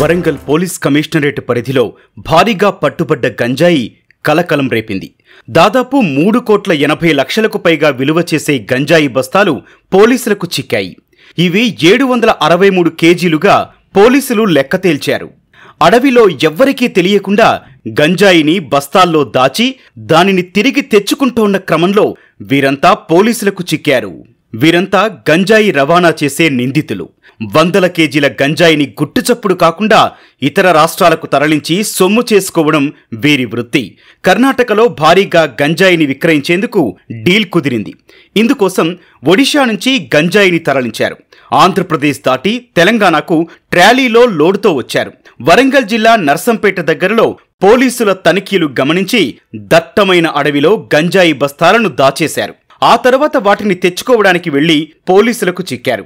Warangal police commissionerate పరిధిలో భారీగా పట్టుబడ్డ గంజాయి కలకలం రేపింది. దాదాపు 3,80,00,000కు పైగా విలువ చేసే గంజాయి బస్తాలు పోలీసులకు చిక్కాయి. ఇవి 763 కేజీలుగా పోలీసులు లెక్క తేల్చారు. అడవిలో ఎవ్వరికీ తెలియకుండా గంజాయిని బస్తాల్లో దాచి దానిని తిరిగి తెచ్చుకుంటోన్న క్రమంలో వీరంతా పోలీసులకు చిక్కారు. వీరంతా గంజాయి రవాణా చేసే నిందితులు. వందల కేజీల గంజాయిని గుట్టుచప్పుడు కాకుండా ఇతర రాష్ట్రాలకు తరలించి సొమ్ము చేసుకోవడం వీరి వృత్తి. కర్ణాటకలో భారీగా గంజాయిని విక్రయించేందుకు డీల్ కుదిరింది. ఇందుకోసం ఒడిషా నుంచి గంజాయిని తరలించారు. ఆంధ్రప్రదేశ్ దాటి తెలంగాణకు ట్రాలీలో లోడుతో వచ్చారు. వరంగల్ జిల్లా నర్సంపేట దగ్గరలో పోలీసుల తనిఖీలు గమనించి దట్టమైన అడవిలో గంజాయి బస్తాలను దాచేశారు. ఆ తర్వాత వాటిని తెచ్చుకోవడానికి వెళ్లి పోలీసులకు చిక్కారు.